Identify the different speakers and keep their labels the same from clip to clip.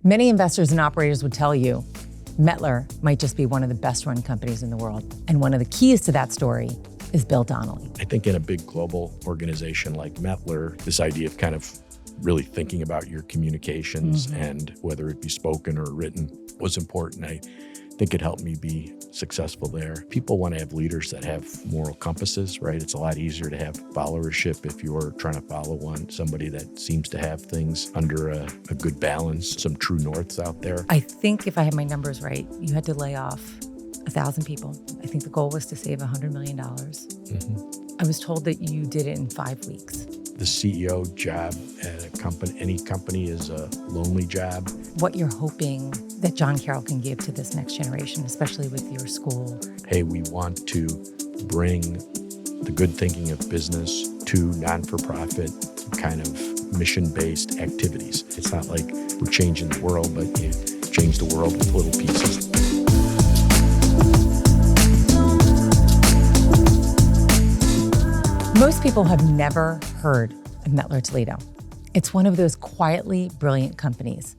Speaker 1: Many investors and operators would tell you, Mettler might just be one of the best run companies in the world. And one of the keys to that story is Bill Donnelly.
Speaker 2: I think in a big global organization like Mettler, this idea of kind of really thinking about your communications and whether it be spoken or written was important. I think it helped me be successful there. People want to have leaders that have moral compasses, right? It's a lot easier to have followership if you're trying to follow somebody that seems to have things under a good balance, some true norths out there.
Speaker 1: I think if I have my numbers right, you had to lay off 1,000 people. I think the goal was to save $100 million. I was told that you did it in 5 weeks.
Speaker 2: The CEO job at a company, any company, is a lonely job.
Speaker 1: What you're hoping that John Carroll can give to this next generation, especially with your school.
Speaker 2: Hey, we want to bring the good thinking of business to non-for-profit kind of mission-based activities. It's not like we're changing the world, but you change the world with little pieces.
Speaker 1: Most people have never heard of Mettler Toledo. It's one of those quietly brilliant companies.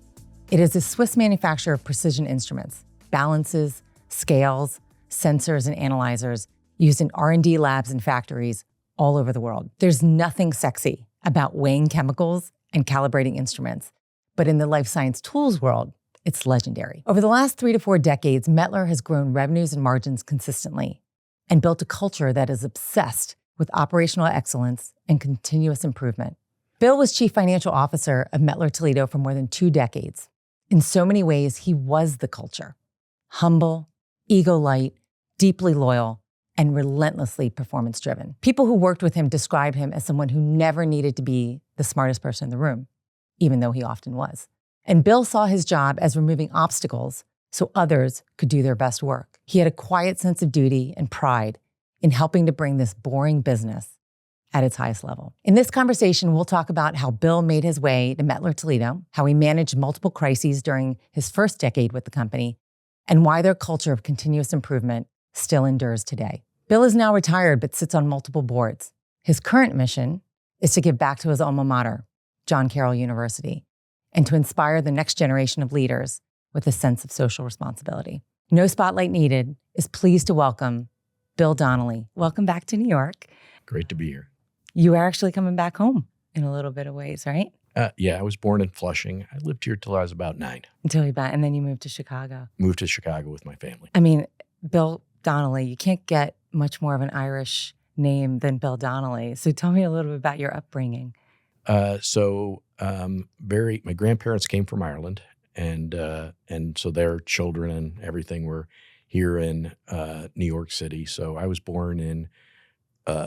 Speaker 1: It is a Swiss manufacturer of precision instruments, balances, scales, sensors, and analyzers used in R&D labs and factories all over the world. There's nothing sexy about weighing chemicals and calibrating instruments, but in the life science tools world, it's legendary. Over the last 3 to 4 decades, Mettler has grown revenues and margins consistently and built a culture that is obsessed with operational excellence and continuous improvement. Bill was Chief Financial Officer of Mettler Toledo for more than 2 decades. In so many ways, he was the culture. Humble, ego-light, deeply loyal, and relentlessly performance-driven. People who worked with him describe him as someone who never needed to be the smartest person in the room, even though he often was. And Bill saw his job as removing obstacles so others could do their best work. He had a quiet sense of duty and pride in helping to bring this boring business at its highest level. In this conversation, we'll talk about how Bill made his way to Mettler Toledo, how he managed multiple crises during his first decade with the company, and why their culture of continuous improvement still endures today. Bill is now retired, but sits on multiple boards. His current mission is to give back to his alma mater, John Carroll University, and to inspire the next generation of leaders with a sense of social responsibility. No spotlight needed is pleased to welcome Bill Donnelly. Welcome back to New York.
Speaker 2: Great to be here.
Speaker 1: You are actually coming back home in a little bit of ways, right?
Speaker 2: Yeah, I was born in Flushing. I lived here till I was about 9.
Speaker 1: Until you back, and then you moved to Chicago.
Speaker 2: Moved to Chicago with my family.
Speaker 1: I mean, Bill Donnelly, you can't get much more of an Irish name than Bill Donnelly. So tell me a little bit about your upbringing.
Speaker 2: My grandparents came from Ireland, and so their children and everything were here in New York City. So I was born in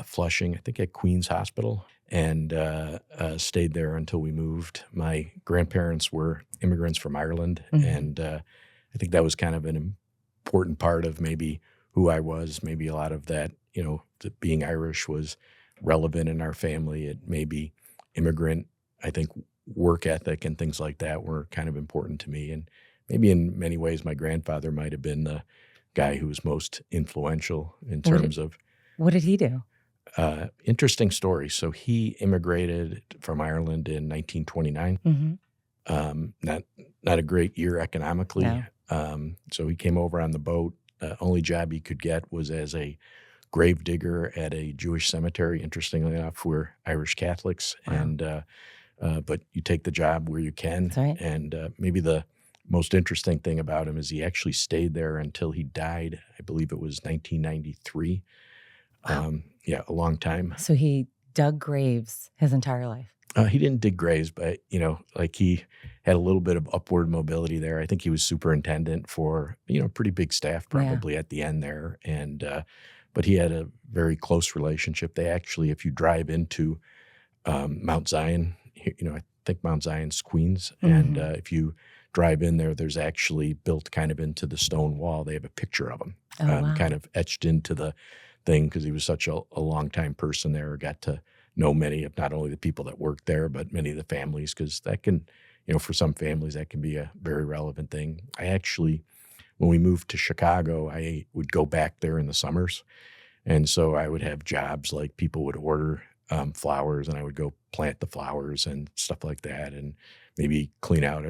Speaker 2: Flushing, I think at Queens Hospital, and stayed there until we moved. My grandparents were immigrants from Ireland, and I think that was kind of an important part of maybe who I was. Maybe a lot of that, being Irish was relevant in our family. It maybe immigrant, I think work ethic and things like that were kind of important to me. And maybe in many ways, my grandfather might have been the guy who was most influential in terms of.
Speaker 1: What did he do?
Speaker 2: Interesting story. So he immigrated from Ireland in 1929. Not a great year economically. No. So he came over on the boat. Only job he could get was as a grave digger at a Jewish cemetery. Interestingly enough, we're Irish Catholics, and but you take the job where you can.
Speaker 1: That's right.
Speaker 2: And maybe the most interesting thing about him is he actually stayed there until he died. I believe it was 1993. Wow. A long time.
Speaker 1: So he dug graves his entire life.
Speaker 2: He didn't dig graves, but he had a little bit of upward mobility there. I think he was superintendent for pretty big staff probably at the end there, and but he had a very close relationship. They actually, if you drive into Mount Zion, I think Mount Zion's Queens, and if you drive in there, there's actually built kind of into the stone wall. They have a picture of him, kind of etched into the thing because he was such a long-time person there. Got to know many of not only the people that worked there, but many of the families, because that can, for some families, that can be a very relevant thing. I actually, when we moved to Chicago, I would go back there in the summers. And so I would have jobs like people would order flowers, and I would go plant the flowers and stuff like that, and maybe clean out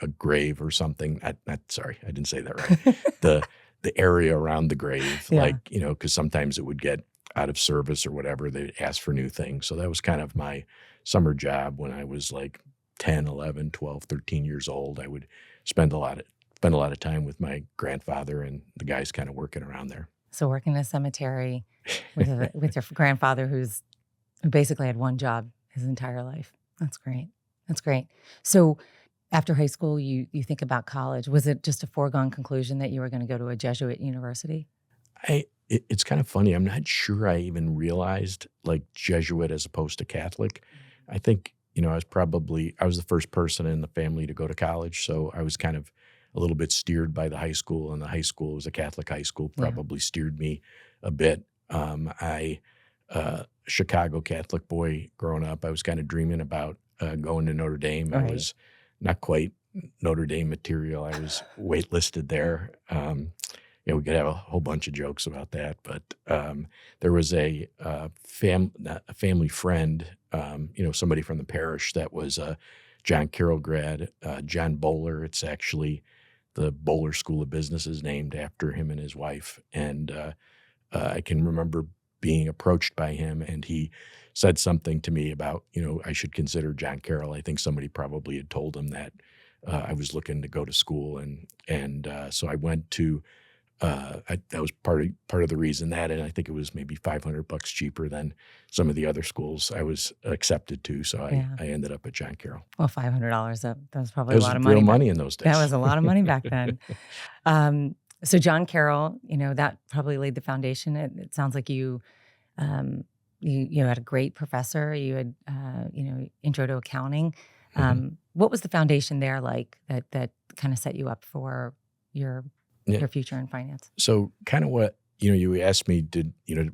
Speaker 2: a grave or something. Sorry, I didn't say that right. The area around the grave, like, because sometimes it would get out of service or whatever. They'd ask for new things. So that was kind of my summer job when I was like 10, 11, 12, 13 years old. I would spend a lot of time with my grandfather and the guys kind of working around there.
Speaker 1: So working in a cemetery with your grandfather who basically had one job his entire life. That's great. That's great. So after high school, you think about college. Was it just a foregone conclusion that you were going to go to a Jesuit university?
Speaker 2: It's kind of funny. I'm not sure I even realized like Jesuit as opposed to Catholic. I think, I was the first person in the family to go to college. So I was kind of a little bit steered by the high school, and the high school was a Catholic high school, probably steered me a bit. Chicago Catholic boy growing up, I was kind of dreaming about going to Notre Dame.
Speaker 1: Right.
Speaker 2: I was not quite Notre Dame material. I was waitlisted there. We could have a whole bunch of jokes about that, but there was a family friend, somebody from the parish that was a John Carroll grad, John Bowler. It's actually the Bowler School of Business is named after him and his wife. And I can remember being approached by him, and he said something to me about, I should consider John Carroll. I think somebody probably had told him that I was looking to go to school, and so I went to. That was part of the reason that, and I think it was maybe $500 cheaper than some of the other schools I was accepted to. So I ended up at John Carroll.
Speaker 1: Well, $500, that was probably a lot of money.
Speaker 2: Real money in those days.
Speaker 1: That was a lot of money back then. So John Carroll, that probably laid the foundation. It sounds like you had a great professor. You had, intro to accounting. What was the foundation there like that kind of set you up for your future in finance? So
Speaker 2: kind of what, you asked me,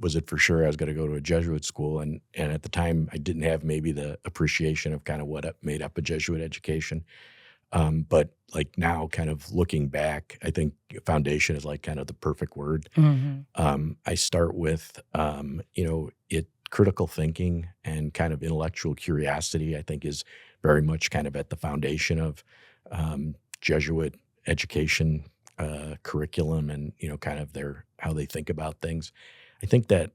Speaker 2: was it for sure I was going to go to a Jesuit school? And at the time I didn't have maybe the appreciation of kind of what made up a Jesuit education. But like now kind of looking back, I think foundation is like kind of the perfect word. I start with, critical thinking and kind of intellectual curiosity, I think is very much kind of at the foundation of Jesuit education curriculum and, kind of how they think about things. I think that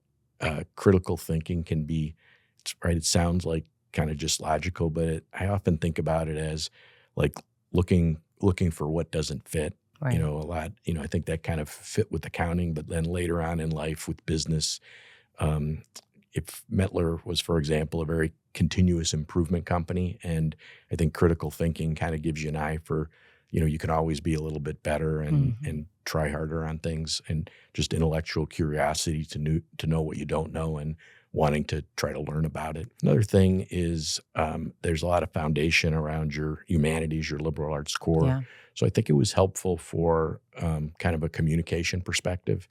Speaker 2: critical thinking can be, it sounds like kind of just logical, but I often think about it as like looking for what doesn't fit, a lot, I think that kind of fit with accounting, but then later on in life with business, if Mettler was, for example, a very continuous improvement company, and I think critical thinking kind of gives you an eye for, you can always be a little bit better and try harder on things, and just intellectual curiosity to know what you don't know and wanting to try to learn about it. Another thing is there's a lot of foundation around your humanities, your liberal arts core. Yeah. So I think it was helpful for kind of a communication perspective.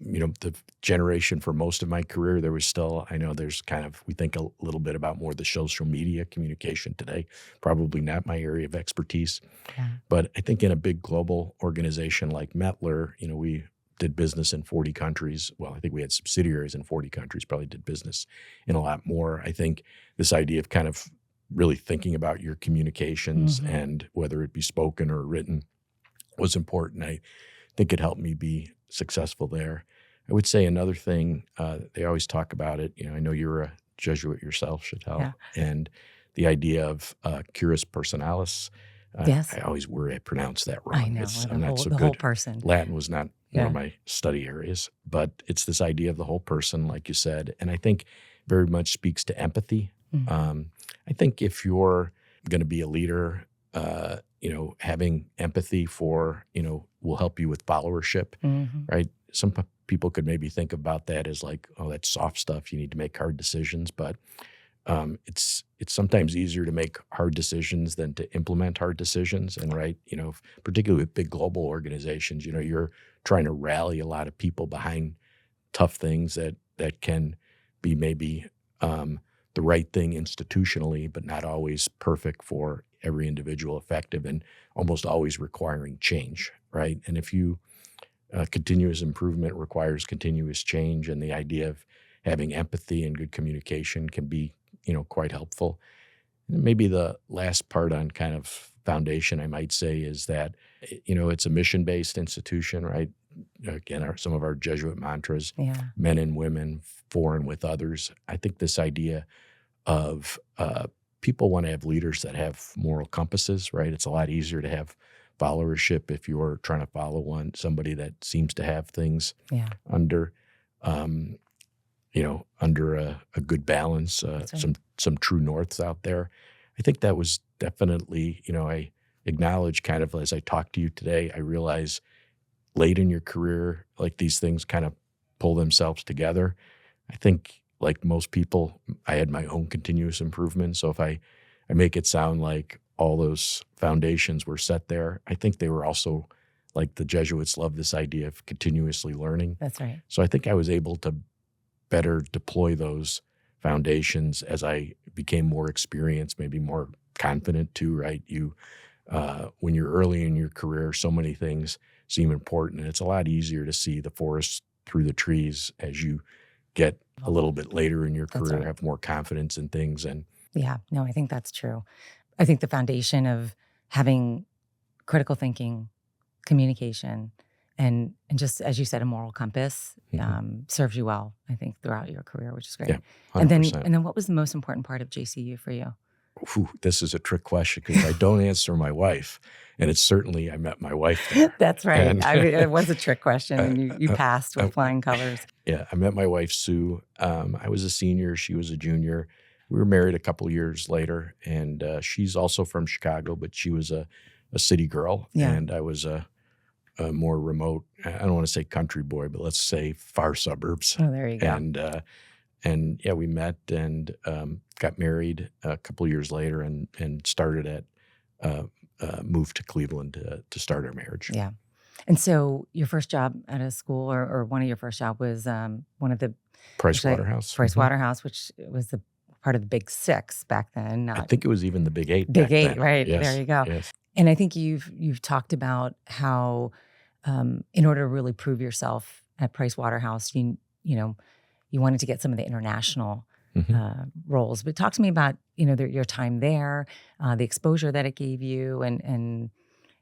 Speaker 2: The generation for most of my career, there was still, I know there's kind of, we think a little bit about more the social media communication today, probably not my area of expertise. Yeah. But I think in a big global organization like Mettler, we did business in 40 countries. Well, I think we had subsidiaries in 40 countries, probably did business in a lot more. I think this idea of kind of really thinking about your communications and whether it be spoken or written was important. I think it helped me be successful there. I would say another thing, they always talk about it. I know you're a Jesuit yourself, Sheetal, and the idea of curus personalis.
Speaker 1: Yes.
Speaker 2: I always worry I pronounce that wrong.
Speaker 1: I know.
Speaker 2: I'm not so
Speaker 1: the
Speaker 2: good.
Speaker 1: Whole person.
Speaker 2: Latin was not one of my study areas, but it's this idea of the whole person, like you said, and I think very much speaks to empathy. I think if you're going to be a leader, having empathy for, will help you with followership, right? Some people could maybe think about that as like, oh, that's soft stuff. You need to make hard decisions, but it's sometimes easier to make hard decisions than to implement hard decisions. And particularly with big global organizations, you're trying to rally a lot of people behind tough things that can be maybe the right thing institutionally, but not always perfect for every individual effective, and almost always requiring change, right? And if continuous improvement requires continuous change, and the idea of having empathy and good communication can be, quite helpful. And maybe the last part on kind of foundation, I might say, is that, it's a mission-based institution, right? Again, some of our Jesuit mantras, men and women, for and with others. I think this idea of people want to have leaders that have moral compasses, right? It's a lot easier to have followership if you're trying to follow somebody that seems to have things under, under a good balance, some true norths out there. I think that was definitely, I acknowledge kind of as I talk to you today, I realize late in your career, like these things kind of pull themselves together. I think like most people, I had my own continuous improvement. So if I make it sound like all those foundations were set there, I think they were also, like the Jesuits love this idea of continuously learning.
Speaker 1: That's right.
Speaker 2: So I think I was able to better deploy those foundations as I became more experienced, maybe more confident too, right? When you're early in your career, so many things seem important, and it's a lot easier to see the forest through the trees as you get a little bit later in your career, have more confidence in things. And
Speaker 1: I think that's true. I think the foundation of having critical thinking, communication, and just, as you said, a moral compass serves you well, I think, throughout your career, which is great.
Speaker 2: Yeah, 100%.
Speaker 1: And then what was the most important part of JCU for you?
Speaker 2: This is a trick question because I don't answer my wife. And it's certainly, I met my wife there.
Speaker 1: That's right. And, it was a trick question, and you passed with flying colors.
Speaker 2: Yeah, I met my wife, Sue. I was a senior. She was a junior. We were married a couple years later, and she's also from Chicago, but she was a city girl, and I was a more remote, I don't want to say country boy, but let's say far suburbs.
Speaker 1: Oh, there you go.
Speaker 2: And we met and got married a couple years later and started moved to Cleveland to start our marriage.
Speaker 1: Yeah. And so your first job at a school or one of your first job was one of the
Speaker 2: Price Waterhouse.
Speaker 1: Price Waterhouse, which was the part of the Big Six back then.
Speaker 2: I think it was even the Big Eight.
Speaker 1: Big Eight,
Speaker 2: then.
Speaker 1: right?
Speaker 2: Yes.
Speaker 1: There you go.
Speaker 2: Yes.
Speaker 1: And I think you've talked about how in order to really prove yourself at Price Waterhouse, you wanted to get some of the international roles. But talk to me about your time there, the exposure that it gave you, and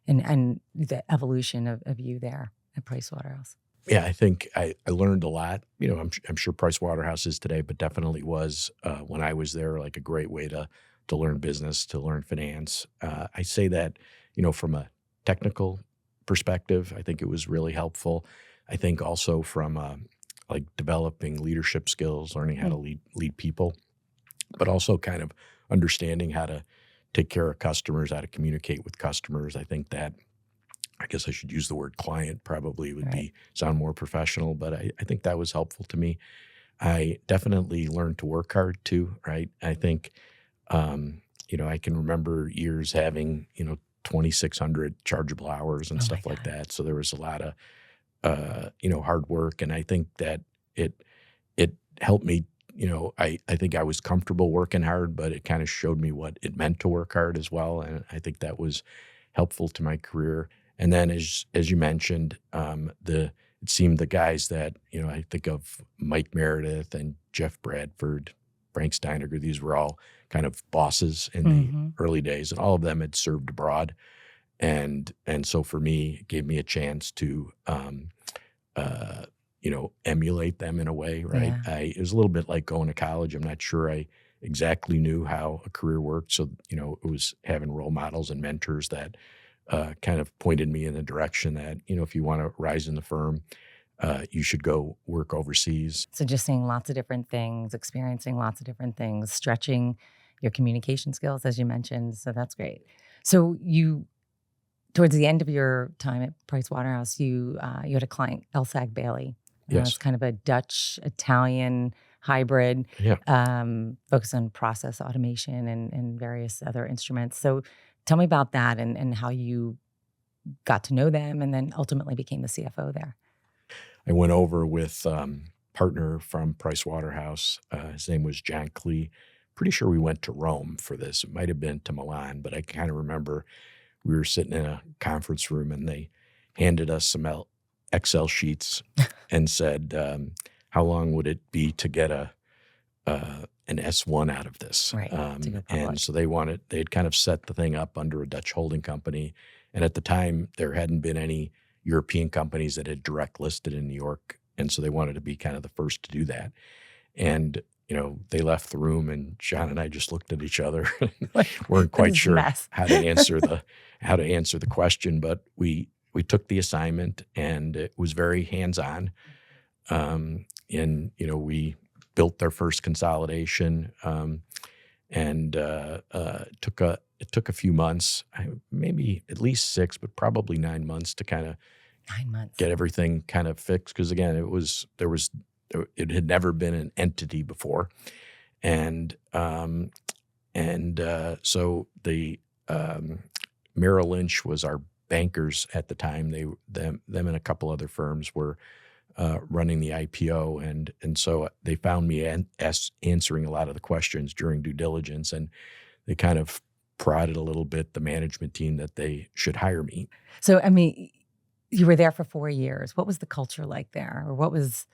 Speaker 1: the evolution of you there at Price Waterhouse.
Speaker 2: Yeah, I think I learned a lot. I'm sure Price Waterhouse is today, but definitely was when I was there, like a great way to learn business, to learn finance. I say that, from a technical perspective, I think it was really helpful. I think also from like developing leadership skills, learning how to lead people, but also kind of understanding how to take care of customers, how to communicate with customers. I think that, I guess I should use the word client, probably would sound more professional, but I think that was helpful to me. I definitely learned to work hard too, right? I think, I can remember years having, 2,600 chargeable hours and stuff like that. So there was a lot of, hard work. And I think that it helped me, I think I was comfortable working hard, but it kind of showed me what it meant to work hard as well. And I think that was helpful to my career. And then as you mentioned, it seemed the guys that, I think of Mike Meredith and Jeff Bradford, Frank Steiniger, these were all kind of bosses in the early days, and all of them had served abroad. And so for me, it gave me a chance to, emulate them in a way, right?
Speaker 1: Yeah.
Speaker 2: It was a little bit like going to college. I'm not sure I exactly knew how a career worked. So, it was having role models and mentors that kind of pointed me in the direction that, if you want to rise in the firm, you should go work overseas.
Speaker 1: So just seeing lots of different things, experiencing lots of different things, stretching your communication skills, as you mentioned. So that's great. So towards the end of your time at Price Waterhouse, you had a client, Elson Bailey.
Speaker 2: Yes.
Speaker 1: It's kind of a Dutch-Italian hybrid, focused on process automation and various other instruments. So tell me about that and how you got to know them and then ultimately became the CFO there.
Speaker 2: I went over with partner from Price Waterhouse. His name was John Clee. Pretty sure we went to Rome for this. It might have been to Milan, but I kind of remember we were sitting in a conference room and they handed us some Excel sheets and said, how long would it be to get an an S1 out of this.
Speaker 1: Right. To go public.
Speaker 2: And so they'd kind of set the thing up under a Dutch holding company. And at the time, there hadn't been any European companies that had direct listed in New York. And so they wanted to be kind of the first to do that. And, they left the room, and John and I just looked at each other. Weren't quite sure how to answer the question, but we took the assignment, and it was very hands-on. And we built their first consolidation, and it took a few months, maybe at least 6, but probably 9 months to kind of
Speaker 1: 9 months
Speaker 2: get everything kind of fixed. Because again, it had never been an entity before, and so the Merrill Lynch was our bankers at the time. Them and a couple other firms were running the IPO, and so they found me answering a lot of the questions during due diligence, and they kind of prodded a little bit the management team that they should hire me.
Speaker 1: So, you were there for 4 years. What was the culture like there? Or what was,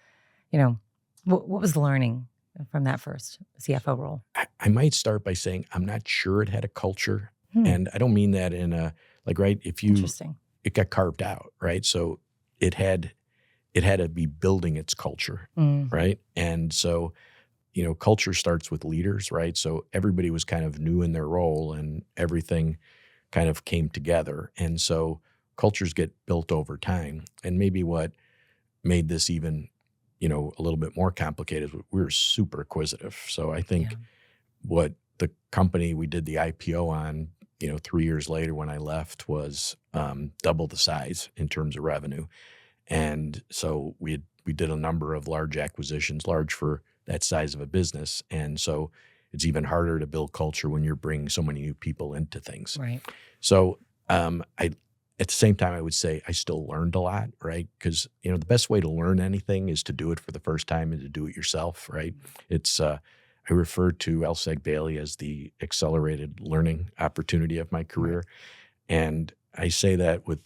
Speaker 1: what was the learning from that first CFO role?
Speaker 2: I might start by saying I'm not sure it had a culture. And I don't mean that in a, right, it got carved out, right? So it had to be building its culture, right? And so, culture starts with leaders, right? So everybody was kind of new in their role, and everything kind of came together. And so cultures get built over time. And maybe what made this even, a little bit more complicated is we were super acquisitive. So I think what the company we did the IPO on, 3 years later when I left was double the size in terms of revenue. And so we did a number of large acquisitions, large for that size of a business. And so it's even harder to build culture when you're bringing so many new people into things.
Speaker 1: Right.
Speaker 2: So at the same time, I would say I still learned a lot, right? Because, the best way to learn anything is to do it for the first time and to do it yourself, right? It's I refer to Elson Bailey as the accelerated learning opportunity of my career. And I say that with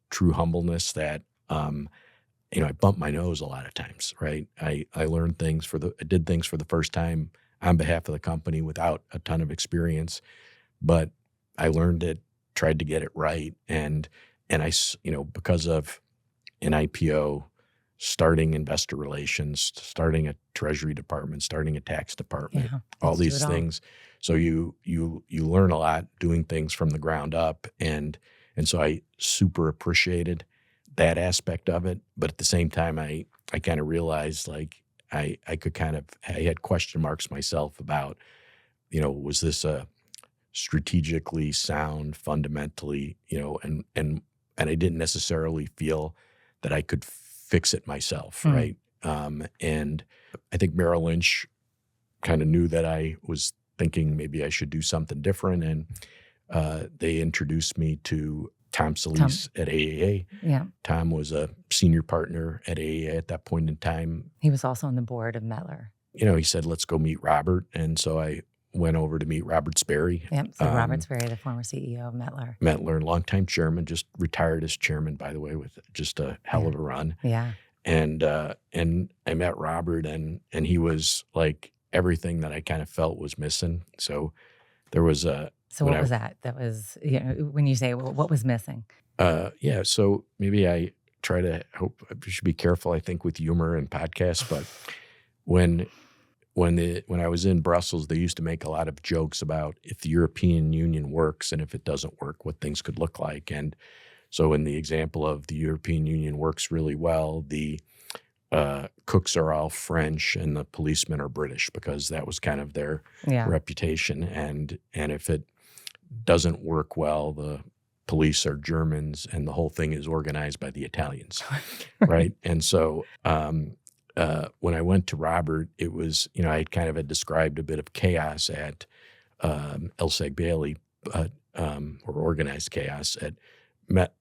Speaker 2: true humbleness that, I bumped my nose a lot of times, right? I learned things I did things for the first time on behalf of the company without a ton of experience, but I learned it, tried to get it right. And I, because of an IPO, starting investor relations, starting a treasury department, starting a tax department, all these things. So you learn a lot doing things from the ground up. And so I super appreciated that aspect of it. But at the same time, I kind of realized I had question marks myself about, was this a strategically sound, fundamentally, and I didn't necessarily feel that I could fix it myself, right? And I think Merrill Lynch kind of knew that I was thinking maybe I should do something different, and they introduced me to Tom Solis at AAA.
Speaker 1: Yeah.
Speaker 2: Tom was a senior partner at AAA at that point in time.
Speaker 1: He was also on the board of Mettler.
Speaker 2: He said, let's go meet Robert. And so I went over to meet Robert Sperry.
Speaker 1: Yep. So Robert Sperry, the former CEO of Mettler.
Speaker 2: Mettler, longtime chairman, just retired as chairman, by the way, with just a hell of a run.
Speaker 1: Yeah.
Speaker 2: And I met Robert, and he was like everything that I kind of felt was missing. So there was a.
Speaker 1: So what was that? That was, when you say, well, what was missing?
Speaker 2: So maybe I should be careful, I think, with humor and podcasts, but when I was in Brussels, they used to make a lot of jokes about if the European Union works and if it doesn't work, what things could look like. And so in the example of the European Union works really well, the cooks are all French and the policemen are British, because that was kind of their reputation. And if it doesn't work well, the police are Germans and the whole thing is organized by the Italians, right? And so when I went to Robert, it was, I kind of had described a bit of chaos at Elson Bailey, or organized chaos at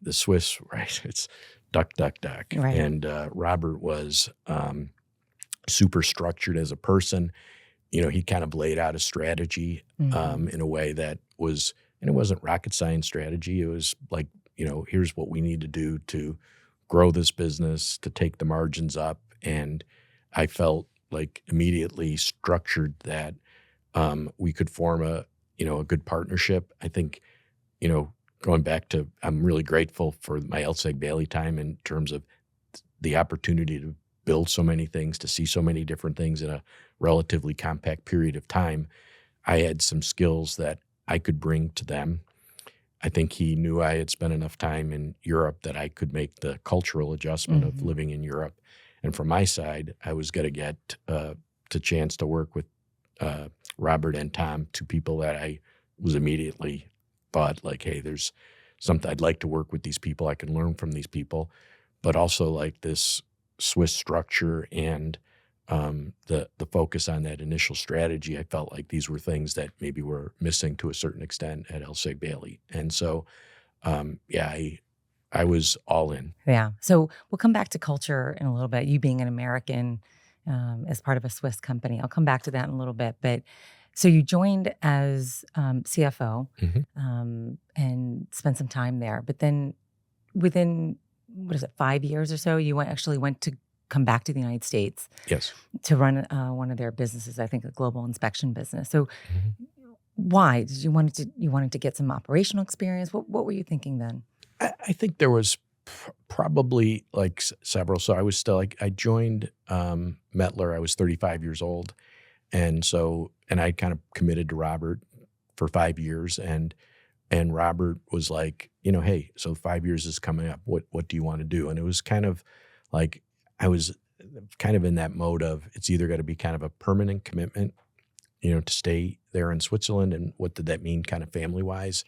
Speaker 2: the Swiss, right? It's duck, duck, duck.
Speaker 1: Right.
Speaker 2: And Robert was super structured as a person. He kind of laid out a strategy in a way that was, and it wasn't rocket science strategy. It was like, here's what we need to do to grow this business, to take the margins up. And I felt like immediately structured that we could form a good partnership. I think, going back to, I'm really grateful for my Elson Bailey time in terms of the opportunity to build so many things, to see so many different things in a relatively compact period of time. I had some skills that I could bring to them. I think he knew I had spent enough time in Europe that I could make the cultural adjustment of living in Europe. And from my side, I was going to get the chance to work with Robert and Tom, two people that I was immediately thought like, hey, there's something, I'd like to work with these people. I can learn from these people, but also like this Swiss structure and the focus on that initial strategy. I felt like these were things that maybe were missing to a certain extent at Elson Bailey. And so, I was all in.
Speaker 1: Yeah. So we'll come back to culture in a little bit. You being an American as part of a Swiss company. I'll come back to that in a little bit. But so you joined as CFO and spent some time there. But then within, 5 years or so, you went to come back to the United States.
Speaker 2: Yes.
Speaker 1: To run one of their businesses, I think a global inspection business. So why? Did you wanted to get some operational experience? What were you thinking then?
Speaker 2: I think there was probably like several. So I was still I joined Mettler. I was 35 years old. And I kind of committed to Robert for 5 years. And Robert was like, hey, so 5 years is coming up. What do you want to do? And it was kind of like, I was kind of in that mode of, it's either got to be kind of a permanent commitment, to stay there in Switzerland. And what did that mean kind of family-wise?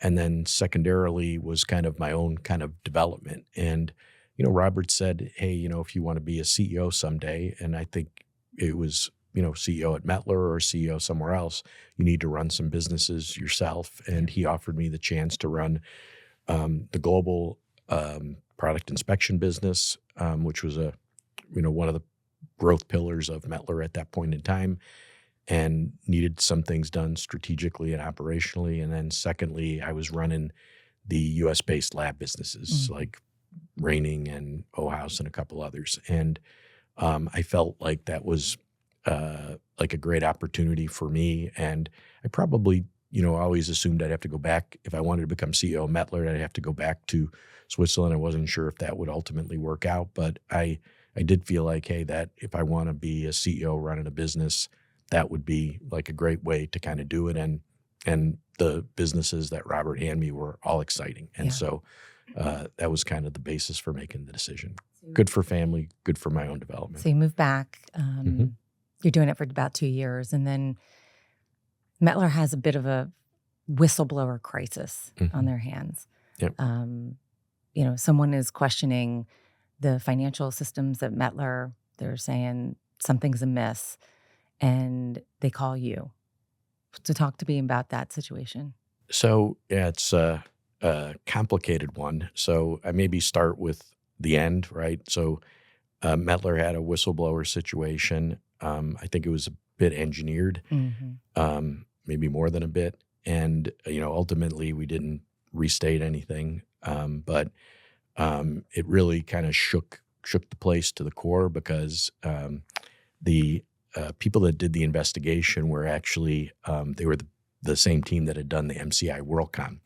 Speaker 2: And then secondarily was kind of my own kind of development. And, Robert said, hey, if you want to be a CEO someday, and I think it was, CEO at Mettler or CEO somewhere else, you need to run some businesses yourself. And he offered me the chance to run the global product inspection business, which was one of the growth pillars of Mettler at that point in time, and needed some things done strategically and operationally. And then secondly, I was running the US-based lab businesses like Raining and O-House and a couple others. And I felt like that was like a great opportunity for me. And I probably, always assumed I'd have to go back. If I wanted to become CEO of Mettler, I'd have to go back to Switzerland. I wasn't sure if that would ultimately work out, but I did feel like, hey, that if I want to be a CEO running a business, that would be like a great way to kind of do it. And the businesses that Robert handed me were all exciting. And so that was kind of the basis for making the decision. Good for family, good for my own development.
Speaker 1: So you moved back. You're doing it for about 2 years. And then Mettler has a bit of a whistleblower crisis on their hands.
Speaker 2: Yep.
Speaker 1: Someone is questioning the financial systems at Mettler. They're saying something's amiss, and they call you to talk to me about that situation.
Speaker 2: So it's a complicated one. So I maybe start with the end, right? So Mettler had a whistleblower situation. I think it was a bit engineered, maybe more than a bit. And, ultimately we didn't restate anything. But it really kind of shook the place to the core because the people that did the investigation were actually, they were the same team that had done the MCI WorldCom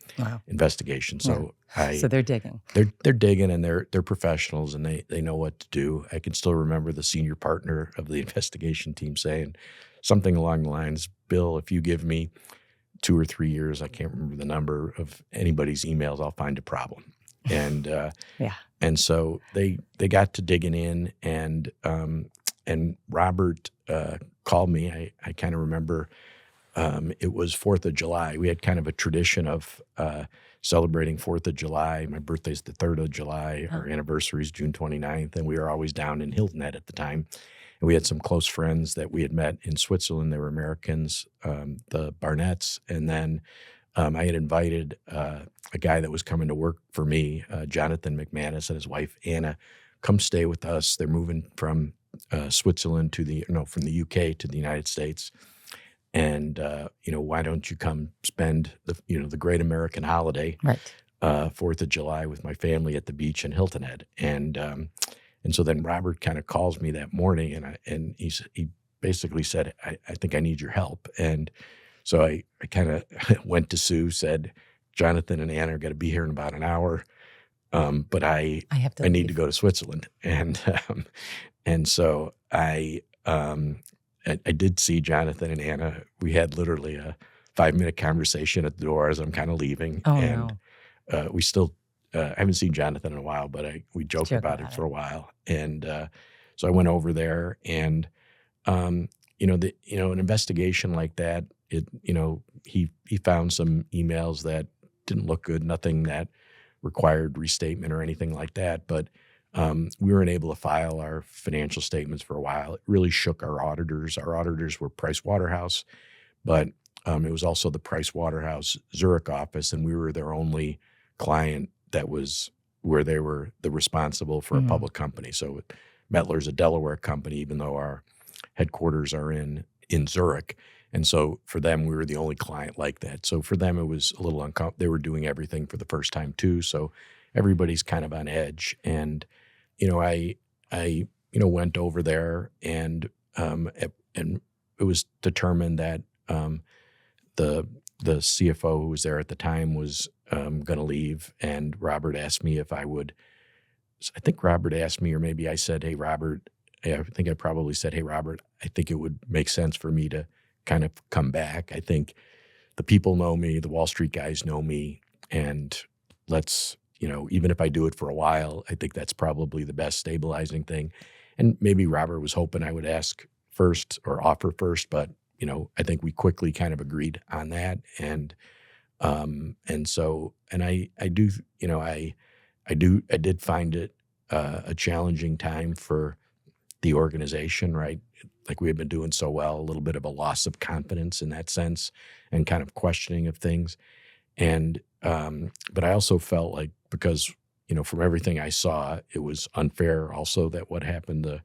Speaker 2: investigation. So
Speaker 1: so they're digging.
Speaker 2: They're digging, and they're professionals, and they know what to do. I can still remember the senior partner of the investigation team saying something along the lines, Bill, if you give me 2 or 3 years, I can't remember the number of anybody's emails, I'll find a problem. And and so they got to digging in, and Robert called me. I kind of remember it was 4th of July. We had kind of a tradition of celebrating 4th of July. My birthday's the 3rd of July. Our anniversary is June 29th, and we were always down in Hilton Head at the time. And we had some close friends that we had met in Switzerland. They were Americans, the Barnetts. And then I had invited a guy that was coming to work for me, Jonathan McManus, and his wife, Anna, come stay with us. They're moving from Switzerland from the UK to the United States. And, why don't you come spend the great American holiday, 4th of July with my family at the beach in Hilton Head. And so then Robert kind of calls me that morning, and he basically said, I think I need your help. And so I kind of went to Sue, said, Jonathan and Anna are going to be here in about an hour, but I
Speaker 1: have to
Speaker 2: need to go to Switzerland. And so I did see Jonathan and Anna. We had literally a 5-minute conversation at the door as I'm kind of leaving.
Speaker 1: Oh,
Speaker 2: and
Speaker 1: no.
Speaker 2: We still I haven't seen Jonathan in a while, but we joked about it for a while. And so I went over there, and an investigation like that, he found some emails that didn't look good, nothing that required restatement or anything like that. But we weren't able to file our financial statements for a while. It really shook our auditors. Our auditors were Price Waterhouse, but it was also the Price Waterhouse Zurich office, and we were their only client that was where they were the responsible for a public company. So Mettler's a Delaware company, even though our headquarters are in Zurich. And so for them, we were the only client like that. So for them, it was a little uncomfortable. They were doing everything for the first time too. So everybody's kind of on edge. And, I went over there, and it was determined that the CFO who was there at the time was going to leave. And Robert asked me if I would. I think Robert asked me, or maybe I said, hey, Robert, I think I probably said, hey, Robert, I think it would make sense for me to kind of come back. I think the people know me, the Wall Street guys know me, and let's, even if I do it for a while, I think that's probably the best stabilizing thing. And maybe Robert was hoping I would ask first or offer first, but, I think we quickly kind of agreed on that. And I did find it a challenging time for the organization, right? Like we had been doing so well, a little bit of a loss of confidence in that sense, and kind of questioning of things. And but I also felt like, because from everything I saw, it was unfair also that what happened. The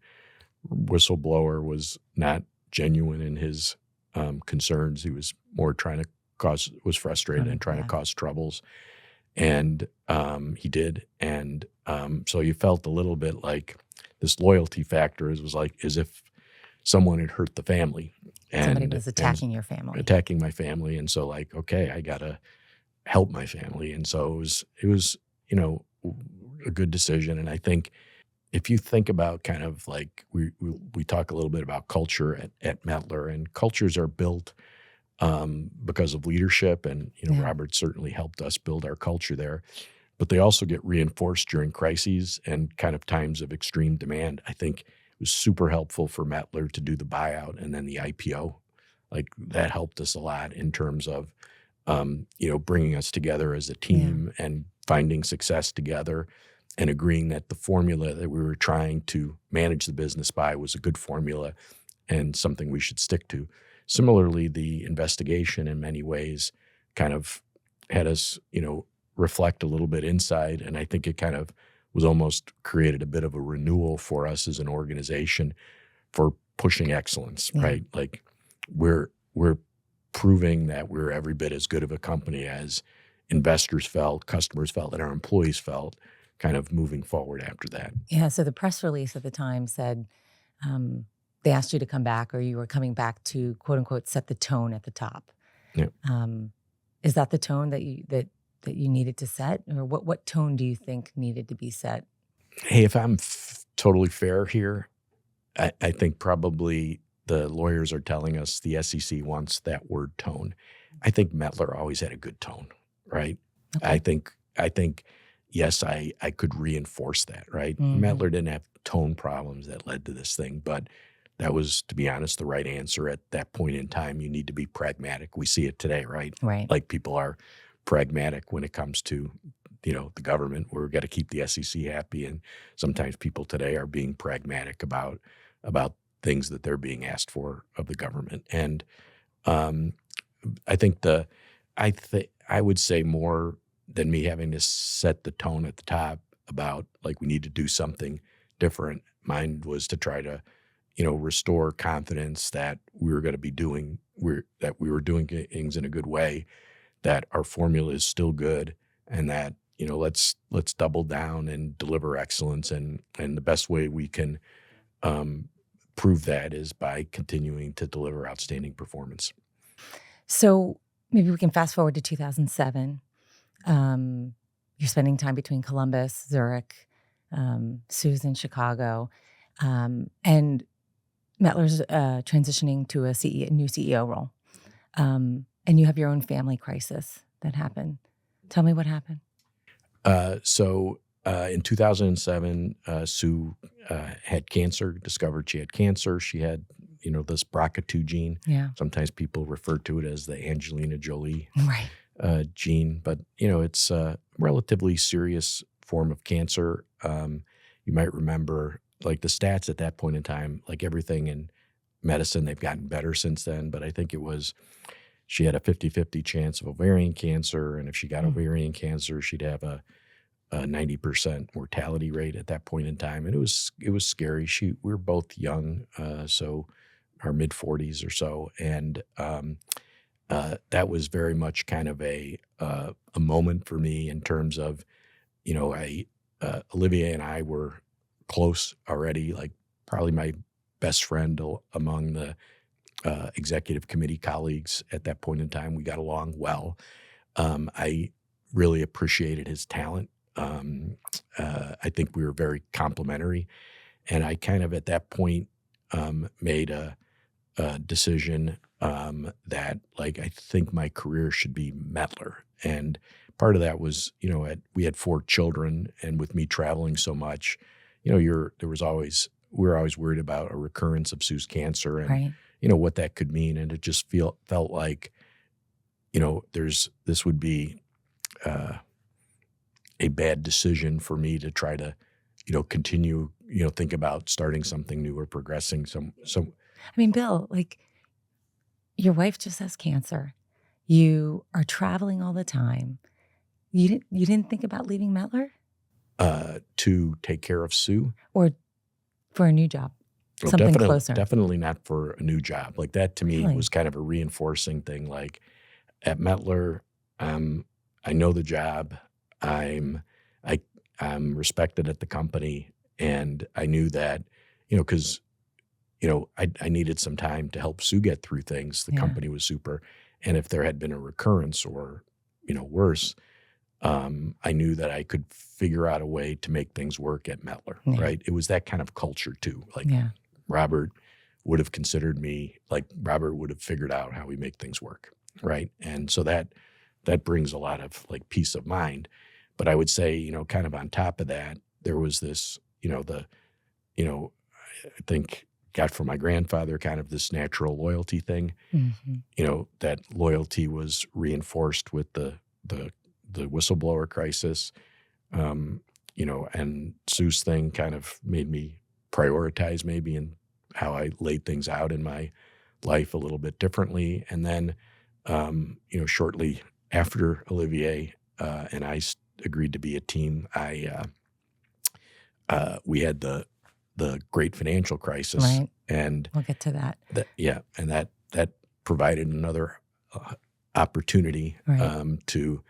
Speaker 2: whistleblower was not genuine in his concerns. He was more was frustrated and trying to cause troubles. And he did. And so you felt a little bit like this loyalty factor was like as if someone had hurt the family. And
Speaker 1: somebody was attacking your family.
Speaker 2: Attacking my family. And so like, okay, I got to help my family. And so it was a good decision. And I think if you think about kind of like we talk a little bit about culture at Mettler, and cultures are built because of leadership, and Robert certainly helped us build our culture there, but they also get reinforced during crises and kind of times of extreme demand. I think it was super helpful for Mettler to do the buyout and then the IPO. Like that helped us a lot in terms of bringing us together as a team and finding success together, and agreeing that the formula that we were trying to manage the business by was a good formula and something we should stick to. Similarly, the investigation in many ways kind of had us, reflect a little bit inside. And I think it kind of was almost created a bit of a renewal for us as an organization for pushing excellence, right? Like we're proving that we're every bit as good of a company as investors felt, customers felt, and our employees felt, kind of moving forward after that.
Speaker 1: Yeah, so the press release at the time said they asked you to come back, or you were coming back to, quote unquote, set the tone at the top.
Speaker 2: Yeah.
Speaker 1: Is that the tone that you needed to set? Or what tone do you think needed to be set?
Speaker 2: Hey, if I'm totally fair here, I think probably the lawyers are telling us the SEC wants that word tone. I think Mettler always had a good tone, right? Okay. I think yes, I could reinforce that, right? Mm-hmm. Mettler didn't have tone problems that led to this thing, but that was, to be honest, the right answer at that point in time. You need to be pragmatic. We see it today, right?
Speaker 1: Right.
Speaker 2: Like people are pragmatic when it comes to, the government. We've got to keep the SEC happy. And sometimes people today are being pragmatic about things that they're being asked for of the government. And I think I would say more than me having to set the tone at the top about like we need to do something different. Mine was to try to, restore confidence that we were going to be doing, that we were doing things in a good way, that our formula is still good, and that, let's double down and deliver excellence. And the best way we can prove that is by continuing to deliver outstanding performance.
Speaker 1: So maybe we can fast forward to 2007. You're spending time between Columbus, Zurich, Sue's in Chicago, and Mettler's transitioning to a new CEO role. And you have your own family crisis that happened. Tell me what happened.
Speaker 2: So in 2007, Sue had cancer, discovered she had cancer. She had, this BRCA2 gene.
Speaker 1: Yeah.
Speaker 2: Sometimes people refer to it as the Angelina Jolie
Speaker 1: Right.
Speaker 2: gene, but, it's a relatively serious form of cancer. You might remember, like, the stats at that point in time, like everything in medicine, they've gotten better since then, but I think it was she had a 50-50 chance of ovarian cancer, and if she got ovarian cancer, she'd have a 90% mortality rate at that point in time, and it was scary. We were both young, so our mid-40s or so, and that was very much kind of a moment for me in terms of, Olivier and I were close already, like probably my best friend among the executive committee colleagues at that point in time. We got along well. I really appreciated his talent. I think we were very complementary. And I kind of at that point made a decision that, like, I think my career should be Mettler. And part of that was, we had 4 children, and with me traveling so much, we were always worried about a recurrence of Sue's cancer and,
Speaker 1: Right.
Speaker 2: What that could mean. And it just felt like, this would be a bad decision for me to try to, continue, think about starting something new or progressing some.
Speaker 1: I mean, Bill, like, your wife just has cancer. You are traveling all the time. You didn't think about leaving Mettler?
Speaker 2: To take care of Sue?
Speaker 1: Or for a new job?
Speaker 2: Well,
Speaker 1: Something closer?
Speaker 2: Definitely not for a new job. Like, that to me
Speaker 1: Really?
Speaker 2: was kind of a reinforcing thing. Like, at Mettler, I know the job. I'm respected at the company, and I knew that, because, I needed some time to help Sue get through things. The company was super. And if there had been a recurrence or, worse, I knew that I could figure out a way to make things work at Mettler, right? It was that kind of culture too. Like, Robert would have considered me, like, Robert would have figured out how we make things work, right? And so that brings a lot of, like, peace of mind. But I would say, kind of on top of that, there was this, I think got from my grandfather kind of this natural loyalty thing. Mm-hmm. That loyalty was reinforced with the whistleblower crisis, and Sue's thing kind of made me prioritize maybe in how I laid things out in my life a little bit differently. And then, shortly after Olivier and I agreed to be a team, we had the Great Financial Crisis,
Speaker 1: right?
Speaker 2: And
Speaker 1: we'll get to that.
Speaker 2: And that provided another opportunity,
Speaker 1: right.
Speaker 2: To,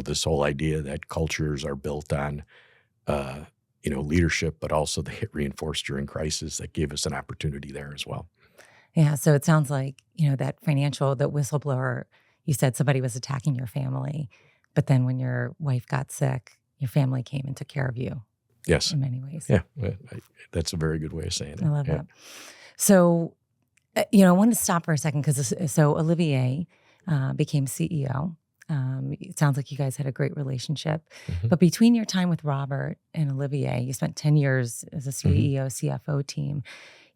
Speaker 2: this whole idea that cultures are built on, leadership, but also they get reinforced during crisis. That gave us an opportunity there as well.
Speaker 1: Yeah. So it sounds like, that whistleblower, you said somebody was attacking your family, but then when your wife got sick, your family came and took care of you.
Speaker 2: Yes.
Speaker 1: In many ways.
Speaker 2: Yeah. That's a very good way of saying it.
Speaker 1: I love that. So, I want to stop for a second because Olivier became CEO. It sounds like you guys had a great relationship. Mm-hmm. But between your time with Robert and Olivier, you spent 10 years as a CEO, CFO team.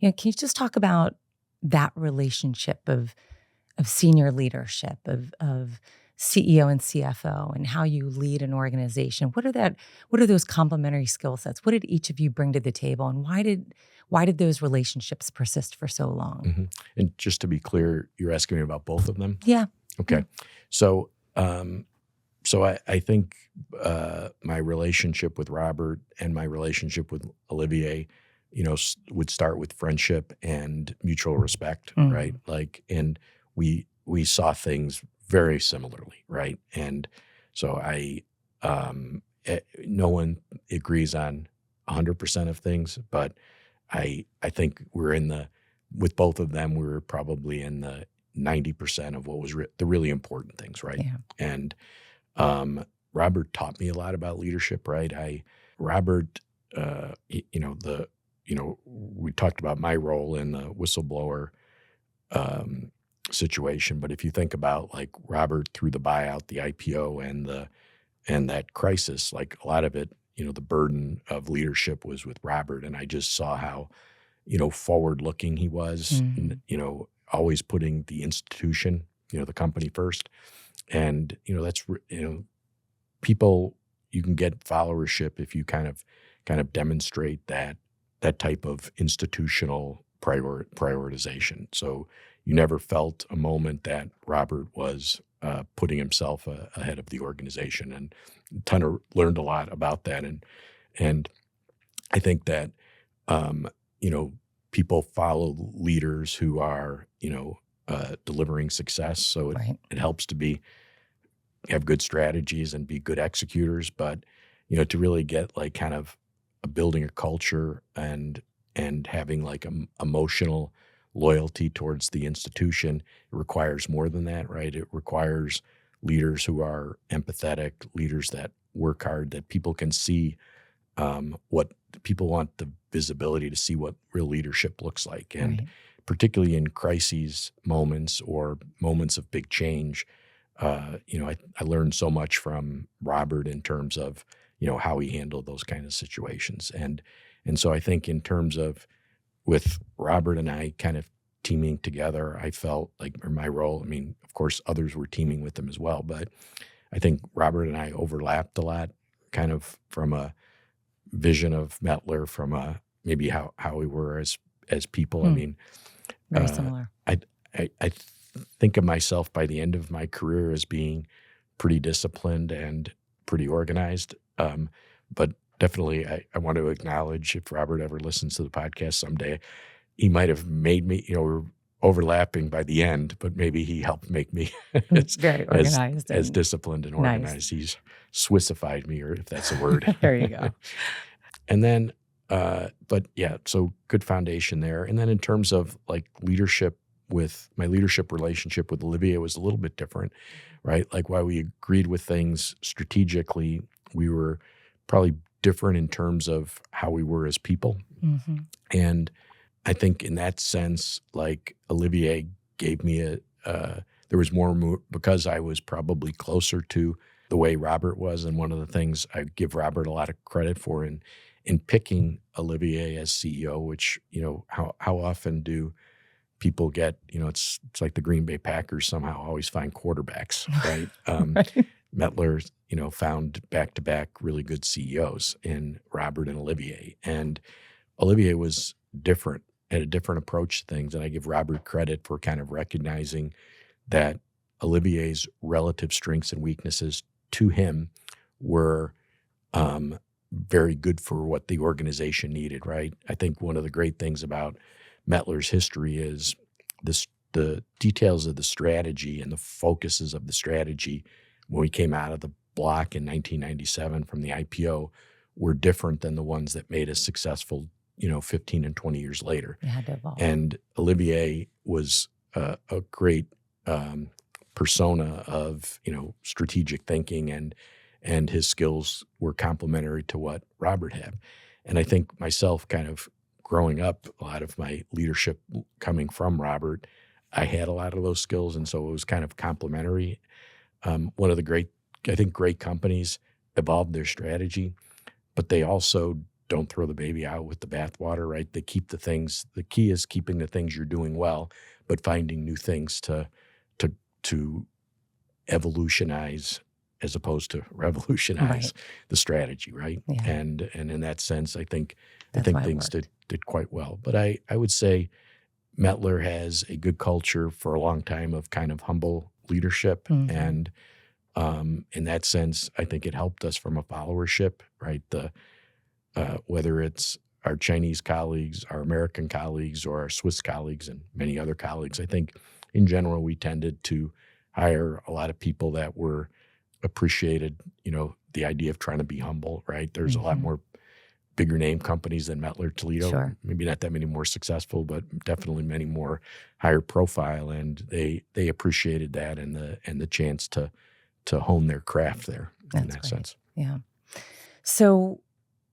Speaker 1: Can you just talk about that relationship of senior leadership, of CEO and CFO, and how you lead an organization? What are those complementary skill sets? What did each of you bring to the table, and why did those relationships persist for so long?
Speaker 2: Mm-hmm. And just to be clear, you're asking me about both of them?
Speaker 1: Yeah.
Speaker 2: Okay.
Speaker 1: Mm-hmm.
Speaker 2: So I think my relationship with Robert and my relationship with Olivier, would start with friendship and mutual respect, right? Like, and we saw things very similarly, right? And so no one agrees on 100% of things, but I think with both of them, we were probably in the 90% of what was the really important things, right?
Speaker 1: Yeah.
Speaker 2: And Robert taught me a lot about leadership, right? Robert, we talked about my role in the whistleblower situation, but if you think about like Robert through the buyout, the IPO, and that crisis, like a lot of it, the burden of leadership was with Robert, and I just saw how, forward-looking he was, always putting the institution, the company first, and that's people, you can get followership if you kind of demonstrate that type of institutional prioritization. So you never felt a moment that Robert was putting himself ahead of the organization, and learned a lot about that. And I think that people follow leaders who are delivering success. So it helps to have good strategies and be good executors, but to really get like kind of building a culture and having like emotional loyalty towards the institution, it requires more than that, right? It requires leaders who are empathetic, leaders that work hard, that people can see what people want, the visibility to see what real leadership looks like. And particularly in crises moments or moments of big change, I learned so much from Robert in terms of, how he handled those kind of situations. And so I think in terms of with Robert and I kind of teaming together, I felt like in my role, I mean, of course, others were teaming with him as well, but I think Robert and I overlapped a lot, kind of from a vision of Mettler, from maybe how we were as people. I mean,
Speaker 1: very similar.
Speaker 2: I think of myself by the end of my career as being pretty disciplined and pretty organized. But definitely I want to acknowledge, if Robert ever listens to the podcast someday, he might have made me, we're overlapping by the end, but maybe he helped make me
Speaker 1: very organized,
Speaker 2: as disciplined and organized. Nice. He's Swissified me, or if that's a word.
Speaker 1: There you go.
Speaker 2: And then, but yeah, so good foundation there. And then in terms of like leadership, with my leadership relationship with Olivier was a little bit different, right? Like while we agreed with things strategically, we were probably different in terms of how we were as people. Mm-hmm. And I think in that sense, like Olivier gave me there was more because I was probably closer to the way Robert was. And one of the things I give Robert a lot of credit for in picking Olivier as CEO, which, how often do people get, it's like the Green Bay Packers somehow always find quarterbacks, right? Right. Mettler, found back-to-back really good CEOs in Robert and Olivier. And Olivier was different, had a different approach to things. And I give Robert credit for kind of recognizing that Olivier's relative strengths and weaknesses to him were very good for what the organization needed, right? I think one of the great things about Mettler's history is the details of the strategy and the focuses of the strategy when we came out of the block in 1997 from the IPO were different than the ones that made us successful, 15 and 20 years later.
Speaker 1: It had to evolve.
Speaker 2: And Olivier was a great persona of, strategic thinking, and his skills were complementary to what Robert had. And I think myself kind of growing up, a lot of my leadership coming from Robert, I had a lot of those skills. And so it was kind of complementary. One of the great companies evolved their strategy, but they also don't throw the baby out with the bathwater, right? They keep the key is keeping the things you're doing well, but finding new things to evolutionize as opposed to revolutionize the strategy, right? Yeah. And in that sense, I think things did quite well. But I would say Mettler has a good culture for a long time of kind of humble leadership. Mm-hmm. And in that sense, I think it helped us from a followership, right? Whether it's our Chinese colleagues, our American colleagues, or our Swiss colleagues and many other colleagues, I think in general, we tended to hire a lot of people that were appreciated, the idea of trying to be humble, right? There's mm-hmm. a lot more bigger name companies than Mettler Toledo.
Speaker 1: Sure.
Speaker 2: Maybe not that many more successful, but definitely many more higher profile. And they appreciated that and the chance to hone their craft there.
Speaker 1: That's
Speaker 2: in that
Speaker 1: great.
Speaker 2: sense.
Speaker 1: Yeah. So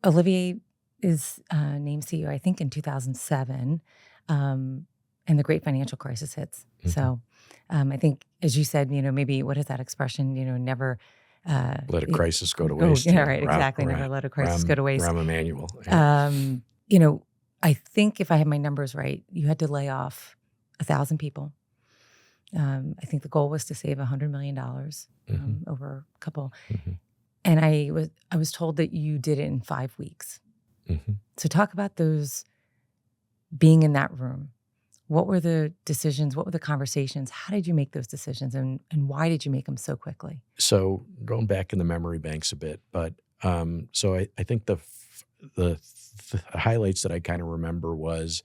Speaker 1: Olivier is named CEO, I think, in 2007, and the Great Financial Crisis hits.
Speaker 2: Mm-hmm.
Speaker 1: So I think, as you said, maybe what is that expression? Never
Speaker 2: let a crisis go to waste.
Speaker 1: Yeah, right, exactly. Never let a crisis go to waste.
Speaker 2: Rahm Emanuel. Yeah.
Speaker 1: I think if I have my numbers right, you had to lay off 1,000 people. I think the goal was to save $100 million over a couple.
Speaker 2: Mm-hmm.
Speaker 1: And I was told that you did it in 5 weeks.
Speaker 2: Mm-hmm.
Speaker 1: So talk about those, being in that room. What were the decisions? What were the conversations? How did you make those decisions? And why did you make them so quickly?
Speaker 2: So going back in the memory banks a bit, but so I think the highlights that I kind of remember was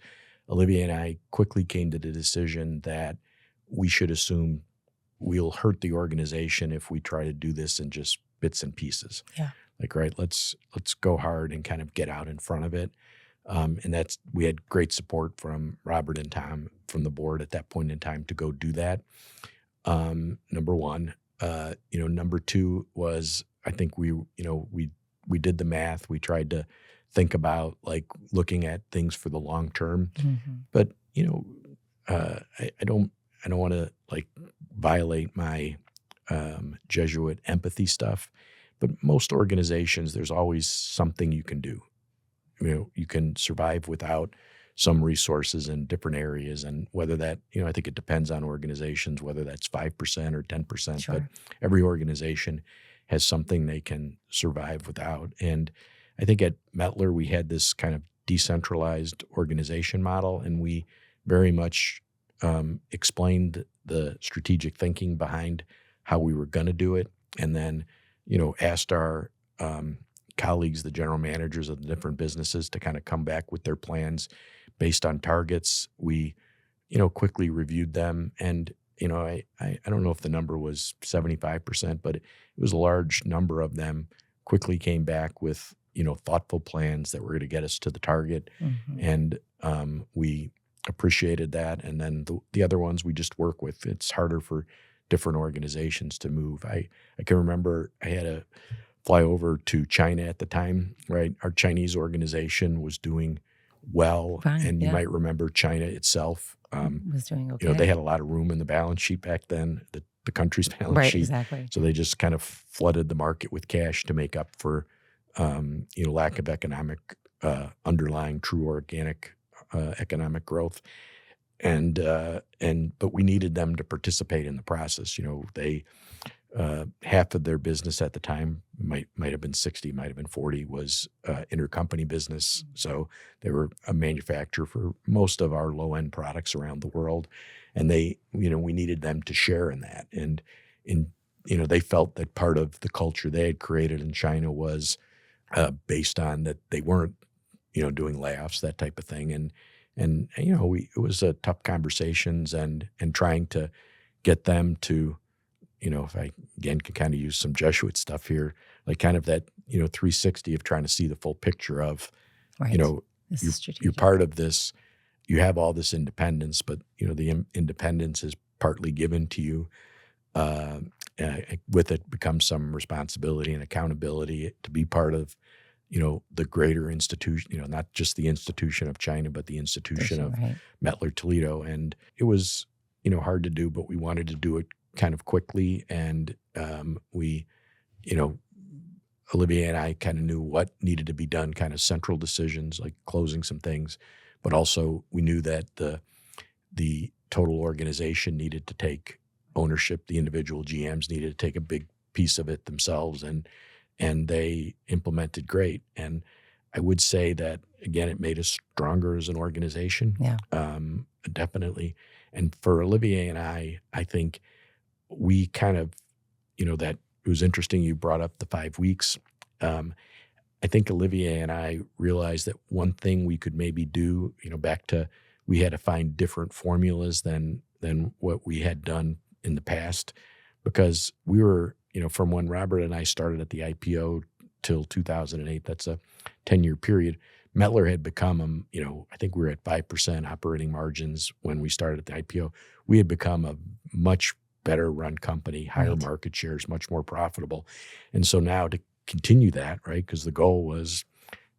Speaker 2: Olivier and I quickly came to the decision that we should assume we'll hurt the organization if we try to do this in just bits and pieces.
Speaker 1: Yeah.
Speaker 2: Like, right, let's go hard and kind of get out in front of it. And we had great support from Robert and Tom from the board at that point in time to go do that. Number one. Number two was, I think we did the math. We tried to think about like looking at things for the long term.
Speaker 1: Mm-hmm.
Speaker 2: But I don't want to like violate my Jesuit empathy stuff. But most organizations, there's always something you can do. You can survive without some resources in different areas, and whether that, I think it depends on organizations, whether that's 5% or 10%,
Speaker 1: Sure.
Speaker 2: But every organization has something they can survive without. And I think at Mettler, we had this kind of decentralized organization model, and we very much explained the strategic thinking behind how we were going to do it, and then, asked our colleagues, the general managers of the different businesses, to kind of come back with their plans based on targets. We, quickly reviewed them, and I don't know if the number was 75%, but it was a large number of them. Quickly came back with thoughtful plans that were going to get us to the target,
Speaker 1: Mm-hmm.
Speaker 2: and we appreciated that. And then the other ones we just work with. It's harder for different organizations to move. I can remember I had to fly over to China at the time, right? Our Chinese organization was doing well.
Speaker 1: Fine,
Speaker 2: and
Speaker 1: yeah.
Speaker 2: you might remember China itself.
Speaker 1: Was doing okay.
Speaker 2: They had a lot of room in the balance sheet back then, the country's balance
Speaker 1: right,
Speaker 2: sheet.
Speaker 1: Exactly.
Speaker 2: So they just kind of flooded the market with cash to make up for, lack of economic, underlying true organic economic growth. But we needed them to participate in the process. They half of their business at the time might have been 60, might have been 40 was intercompany business. So they were a manufacturer for most of our low end products around the world, and we needed them to share in that. And they felt that part of the culture they had created in China was based on that they weren't doing layoffs, that type of thing. And it was tough conversations and trying to get them to, if I again can kind of use some Jesuit stuff here, like kind of that 360 of trying to see the full picture of,
Speaker 1: Right.
Speaker 2: you're part of this. You have all this independence, but the independence is partly given to you. With it becomes some responsibility and accountability to be part of the greater institution, not just the institution of China, but the institution of
Speaker 1: right.
Speaker 2: Mettler Toledo. And it was, hard to do, but we wanted to do it kind of quickly. And we, Olivier and I kind of knew what needed to be done, kind of central decisions like closing some things, but also we knew that the total organization needed to take ownership. The individual GMs needed to take a big piece of it themselves, and they implemented great. And I would say that, again, it made us stronger as an organization.
Speaker 1: Yeah.
Speaker 2: Definitely. And for Olivier and I think we kind of, that it was interesting you brought up the 5 weeks. I think Olivier and I realized that one thing we could maybe do, back to, we had to find different formulas than what we had done in the past, because we were, from when Robert and I started at the IPO till 2008. That's a 10-year period. Mettler had become, I think we were at 5% operating margins when we started the IPO. We had become a much better run company, higher market shares, much more profitable. And so now to continue that, right, because the goal was,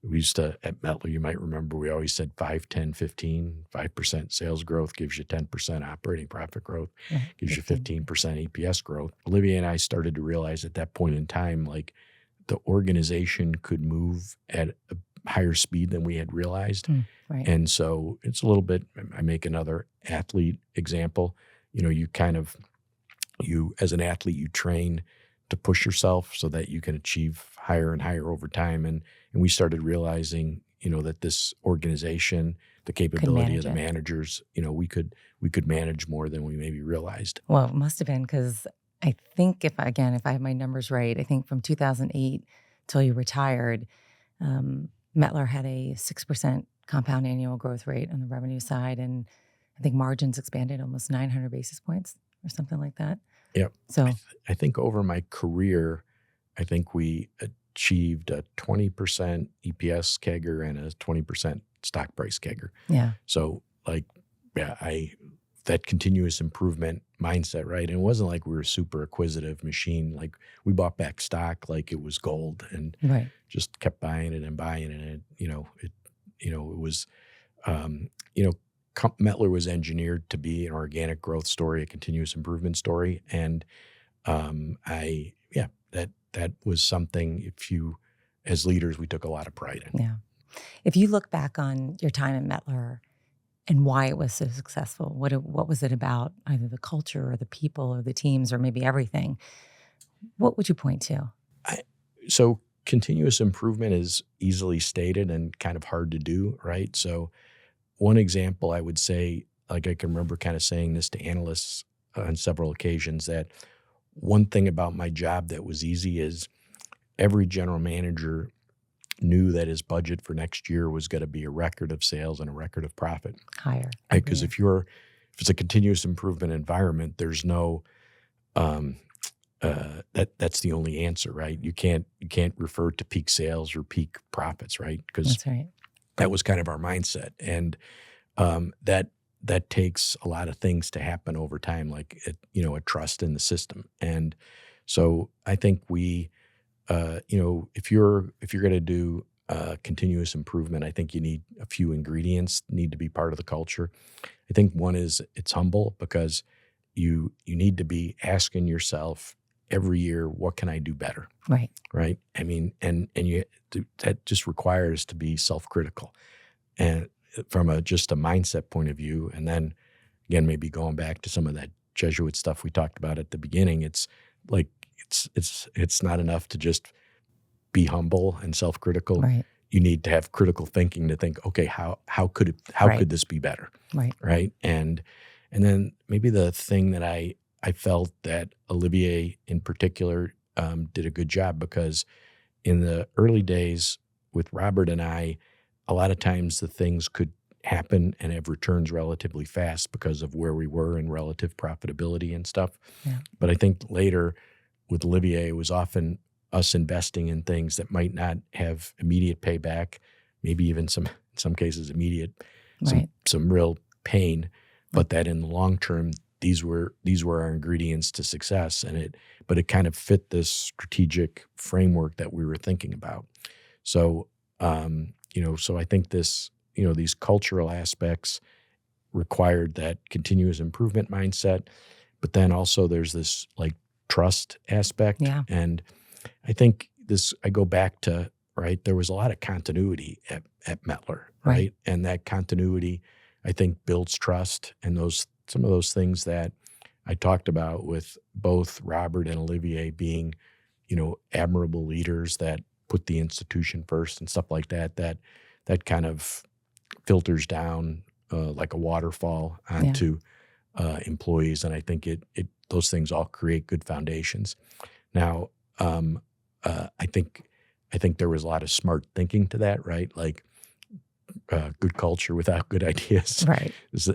Speaker 2: we used to, at Mettler, you might remember, we always said 5, 10, 15, 5% sales growth gives you 10% operating profit growth, gives you 15% EPS growth. Olivier and I started to realize at that point in time, like the organization could move at a higher speed than we had realized. And so it's a little bit, I make another athlete example. You as an athlete, you train to push yourself so that you can achieve higher and higher over time. And we started realizing, that this organization, the capability of the managers, we could manage more than we maybe realized.
Speaker 1: Well, it must have been, because I think if I have my numbers right, I think from 2008 till you retired, Mettler had a 6% compound annual growth rate on the revenue side. And I think margins expanded almost 900 basis points or something like that.
Speaker 2: Yep.
Speaker 1: So
Speaker 2: I think over my career, I think we achieved a 20% EPS CAGR and a 20% stock price CAGR.
Speaker 1: Yeah.
Speaker 2: So that continuous improvement mindset, right? And it wasn't like we were a super acquisitive machine. Like we bought back stock like it was gold and just kept buying it and buying it. And it was, Mettler was engineered to be an organic growth story, a continuous improvement story. And that was something, as leaders, we took a lot of pride in.
Speaker 1: Yeah. If you look back on your time at Mettler and why it was so successful, what was it about, either the culture or the people or the teams or maybe everything? What would you point to?
Speaker 2: So continuous improvement is easily stated and kind of hard to do, right? So one example I would say, like I can remember kind of saying this to analysts on several occasions, that one thing about my job that was easy is every general manager knew that his budget for next year was going to be a record of sales and a record of profit.
Speaker 1: Higher.
Speaker 2: Right? Because if it's a continuous improvement environment, there's no, that's the only answer, right? You can't refer to peak sales or peak profits, right? Because
Speaker 1: that's right.
Speaker 2: That was kind of our mindset. And that takes a lot of things to happen over time, like a trust in the system. And so I think we, if you're going to do continuous improvement, I think you need a few ingredients need to be part of the culture. I think one is it's humble, because you need to be asking yourself every year, what can I do better?
Speaker 1: Right.
Speaker 2: Right. I mean, and that just requires to be self-critical, and from just a mindset point of view. And then again, maybe going back to some of that Jesuit stuff we talked about at the beginning, it's like, it's not enough to just be humble and self-critical.
Speaker 1: Right.
Speaker 2: You need to have critical thinking to think, okay, how could this be better?
Speaker 1: Right.
Speaker 2: Right. And then maybe the thing that I felt that Olivier in particular did a good job, because in the early days with Robert and I, a lot of times the things could happen and have returns relatively fast because of where we were in relative profitability and stuff.
Speaker 1: Yeah.
Speaker 2: But I think later with Olivier, it was often us investing in things that might not have immediate payback, maybe even in some cases immediate, some real pain, but that in the long term, these were our ingredients to success. But it kind of fit this strategic framework that we were thinking about. So, so I think these cultural aspects required that continuous improvement mindset, but then also there's this like trust aspect.
Speaker 1: Yeah.
Speaker 2: And I think I go back to, right, there was a lot of continuity at Mettler, right? And that continuity, I think, builds trust. And some of those things that I talked about with both Robert and Olivier being, admirable leaders that put the institution first and stuff like that kind of filters down like a waterfall onto employees. And I think those things all create good foundations. Now, I think there was a lot of smart thinking to that, right? Like good culture without good ideas,
Speaker 1: right?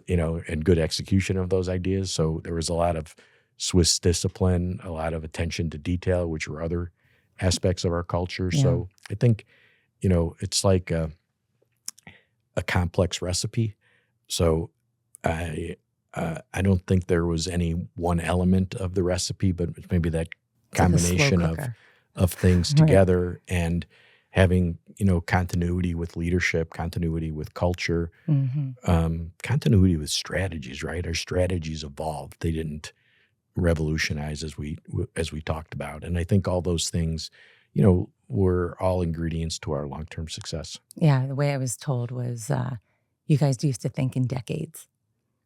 Speaker 2: And good execution of those ideas. So there was a lot of Swiss discipline, a lot of attention to detail, which were other aspects of our culture.
Speaker 1: Yeah.
Speaker 2: So I think, it's like a complex recipe. So I don't think there was any one element of the recipe, but maybe that combination of things together, and having, continuity with leadership, continuity with culture, continuity with strategies, right? Our strategies evolved. They didn't revolutionize as we talked about. And I think all those things, were all ingredients to our long-term success.
Speaker 1: Yeah. The way I was told was you guys used to think in decades.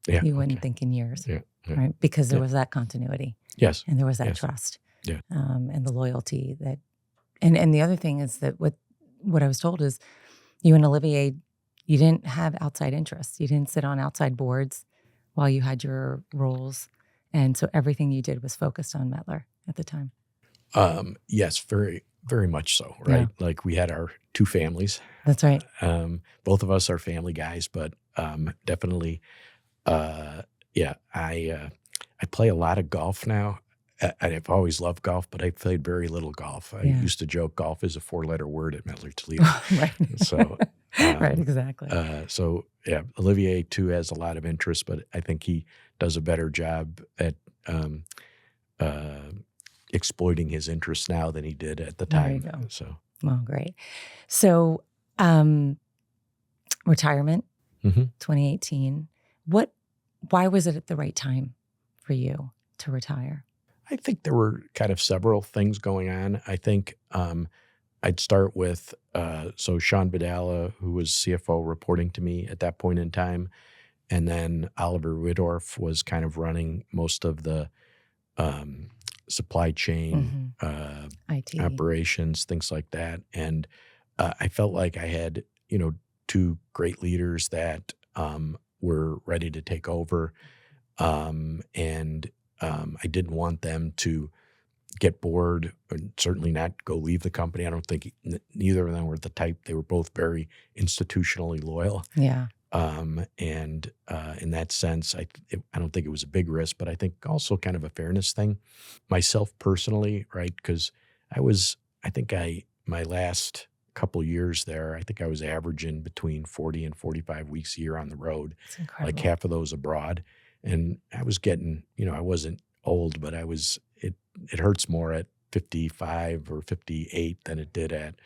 Speaker 2: Yeah.
Speaker 1: You wouldn't think in years,
Speaker 2: Yeah.
Speaker 1: right? Because there was that continuity.
Speaker 2: Yes.
Speaker 1: And there was that trust. Yeah. And the loyalty that, and the other thing is that what I was told is you and Olivier, you didn't have outside interests. You didn't sit on outside boards while you had your roles. And so everything you did was focused on Mettler at the time.
Speaker 2: Yes, very, very much so, right? Yeah. Like we had our two families.
Speaker 1: That's right.
Speaker 2: Both of us are family guys, but definitely, I play a lot of golf now. I've always loved golf, but I played very little golf. I used to joke golf is a 4-letter word at Mettler Toledo.
Speaker 1: Right.
Speaker 2: So,
Speaker 1: right, exactly.
Speaker 2: Olivier too has a lot of interest, but I think he does a better job at exploiting his interests now than he did at the time.
Speaker 1: There you go.
Speaker 2: So,
Speaker 1: well, great. So, retirement, 2018. Why was it at the right time for you to retire?
Speaker 2: I think there were kind of several things going on. I think I'd start with, Sean Badala, who was CFO reporting to me at that point in time. And then Oliver Widorf was kind of running most of the supply chain, IT operations, things like that. And I felt like I had, two great leaders that were ready to take over. I didn't want them to get bored, or certainly not go leave the company. I don't think neither of them were the type. They were both very institutionally loyal.
Speaker 1: Yeah.
Speaker 2: In that sense, I don't think it was a big risk, but I think also kind of a fairness thing. Myself personally, right? Because my last couple years there, I think I was averaging between 40 and 45 weeks a year on the road.
Speaker 1: That's incredible.
Speaker 2: Like half of those abroad. And I was getting, I wasn't old, but it hurts more at 55 or 58 than it did at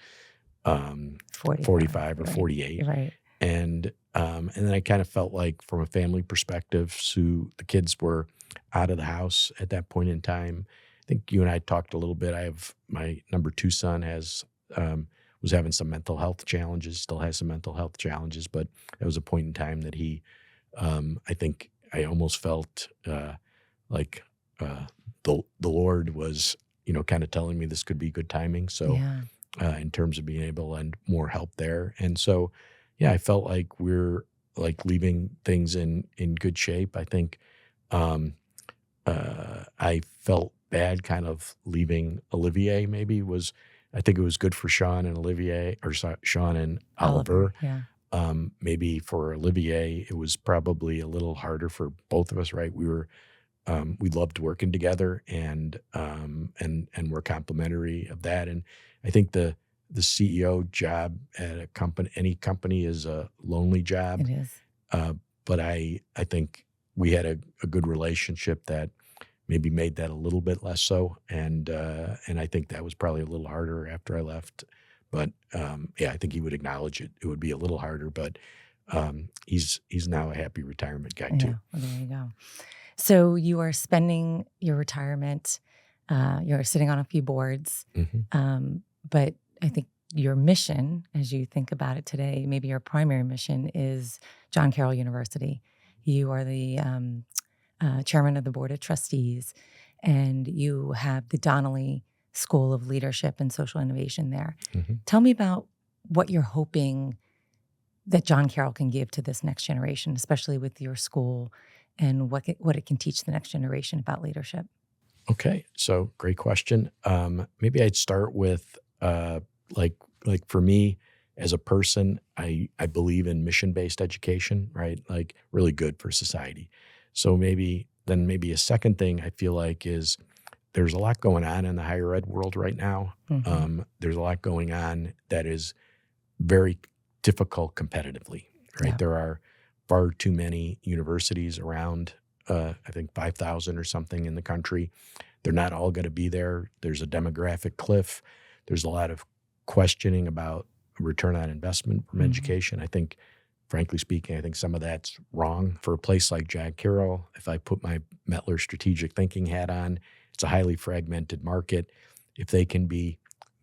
Speaker 2: 45 or 48.
Speaker 1: Right.
Speaker 2: And then I kind of felt like from a family perspective, so the kids were out of the house at that point in time. I think you and I talked a little bit. I have my number 2 son was having some mental health challenges, still has some mental health challenges, but there was a point in time that he, I think I almost felt like the Lord was, kind of telling me this could be good timing. So in terms of being able to lend more help there. And so, I felt like we're like leaving things in good shape. I think I felt bad kind of leaving Olivier I think it was good for Sean and Sean and Oliver.
Speaker 1: Yeah.
Speaker 2: Maybe for Olivier, it was probably a little harder for both of us, right? We loved working together and we're complementary of that. And I think the CEO job at any company is a lonely job.
Speaker 1: It is.
Speaker 2: But I think we had a good relationship that maybe made that a little bit less so. And I think that was probably a little harder after I left. But I think he would acknowledge it. It would be a little harder, but he's now a happy retirement guy too.
Speaker 1: Well, there you go. So you are spending your retirement, you're sitting on a few boards, but I think your mission, as you think about it today, maybe your primary mission is John Carroll University. You are the chairman of the board of trustees, and you have the Donnelly School of Leadership and Social Innovation there. Tell me about what you're hoping that John Carroll can give to this next generation, especially with your school, and what it can teach the next generation about leadership.
Speaker 2: Okay, so great question. Maybe I'd start with like for me as a person, I believe in mission-based education, right? Like really good for society. So maybe a second thing I feel like is there's a lot going on in the higher ed world right now.
Speaker 1: Mm-hmm.
Speaker 2: There's a lot going on that is very difficult competitively, right?
Speaker 1: Yeah.
Speaker 2: There are far too many universities around, I think 5,000 or something in the country. They're not all going to be there. There's a demographic cliff. There's a lot of questioning about return on investment from education. I think, frankly speaking, I think some of that's wrong. For a place like John Carroll, if I put my Mettler strategic thinking hat on, it's a highly fragmented market. If they can be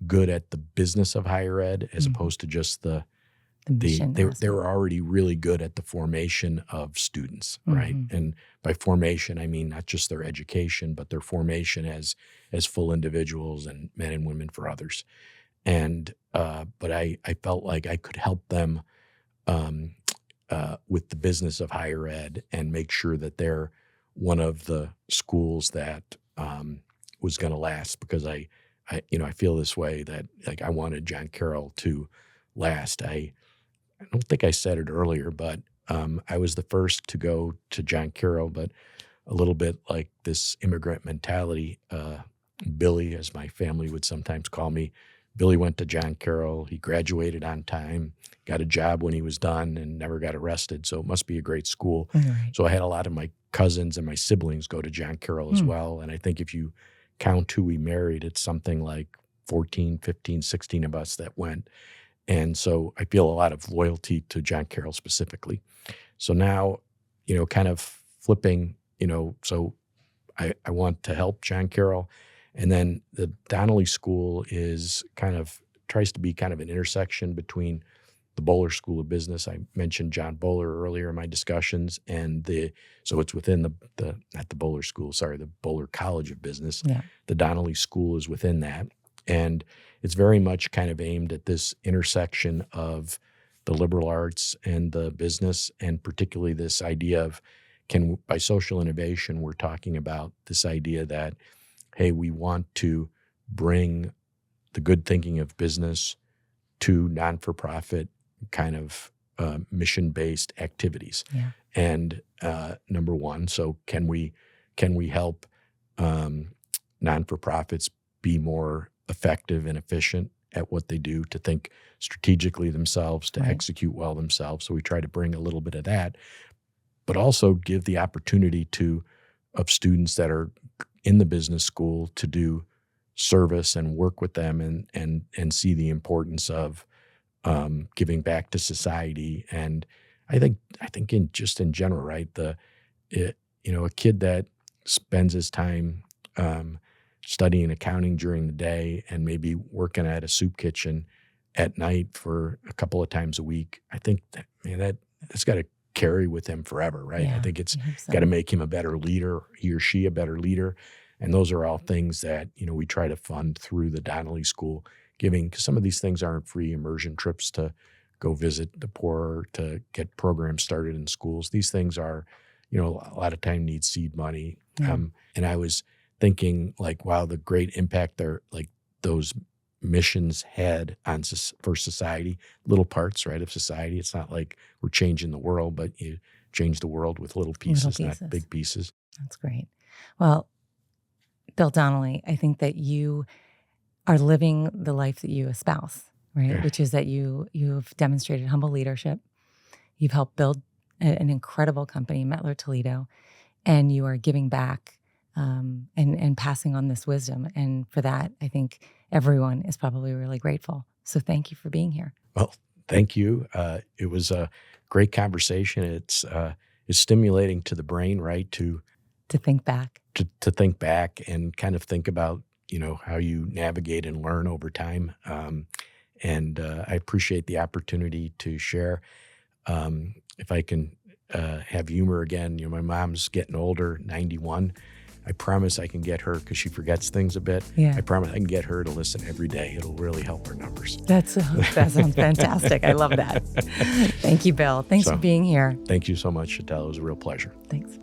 Speaker 2: good at the business of higher ed as opposed to just the
Speaker 1: mission,
Speaker 2: they're already really good at the formation of students, right? And by formation, I mean not just their education, but their formation as full individuals and men and women for others. And but I felt like I could help them with the business of higher ed and make sure that they're one of the schools that was going to last, because I feel this way, that like I wanted John Carroll to last. I don't think I said it earlier, but I was the first to go to John Carroll, but a little bit like this immigrant mentality. Billy, as my family would sometimes call me, Billy went to John Carroll. He graduated on time, got a job when he was done, and never got arrested. So it must be a great school.
Speaker 1: Right.
Speaker 2: So I had a lot of my cousins and my siblings go to John Carroll as well. And I think if you count who we married, it's something like 14, 15, 16 of us that went. And so I feel a lot of loyalty to John Carroll specifically. So now, kind of flipping, so I want to help John Carroll. And then the Donnelly School tries to be kind of an intersection between the Boler School of Business. I mentioned John Boler earlier in my discussions, and so it's within not the Boler School, sorry, the Boler College of Business.
Speaker 1: Yeah.
Speaker 2: The Donnelly School is within that. And it's very much kind of aimed at this intersection of the liberal arts and the business, and particularly this idea of by social innovation, we're talking about this idea that, hey, we want to bring the good thinking of business to non-for-profit kind of mission-based activities.
Speaker 1: Yeah.
Speaker 2: And number one, so can we help non-for-profits be more effective and efficient at what they do, to think strategically themselves, to execute well themselves? So we try to bring a little bit of that, but also give the opportunity of students that are in the business school to do service and work with them and see the importance of giving back to society. And I think in general, right, a kid that spends his time studying accounting during the day and maybe working at a soup kitchen at night for a couple of times a week, I think that's got to carry with him forever, right?
Speaker 1: Yeah,
Speaker 2: I think it's got to make him a better leader, he or she a better leader. And those are all things that, we try to fund through the Donnelly School, because some of these things aren't free immersion trips to go visit the poor, to get programs started in schools. These things are, a lot of time need seed money.
Speaker 1: Yeah.
Speaker 2: And I was thinking, like, wow, the great impact those missions had for society, little parts, right, of society. It's not like we're changing the world, but you change the world with little pieces. Not big pieces.
Speaker 1: That's great. Well, Bill Donnelly, I think that you are living the life that you espouse, right?
Speaker 2: Yeah.
Speaker 1: Which is that you've demonstrated humble leadership. You've helped build an incredible company, Mettler Toledo, and you are giving back and passing on this wisdom. And for that, I think everyone is probably really grateful. So thank you for being here.
Speaker 2: Well, thank you. It was a great conversation. It's stimulating to the brain, right? To
Speaker 1: think back.
Speaker 2: To think back and kind of think about, how you navigate and learn over time. And I appreciate the opportunity to share. If I can have humor again, my mom's getting older, 91. I promise I can get her, because she forgets things a bit.
Speaker 1: Yeah.
Speaker 2: I promise I can get her to listen every day. It'll really help her numbers.
Speaker 1: That sounds fantastic. I love that. Thank you, Bill. Thanks for being here.
Speaker 2: Thank you so much, Sheetal. It was a real pleasure.
Speaker 1: Thanks.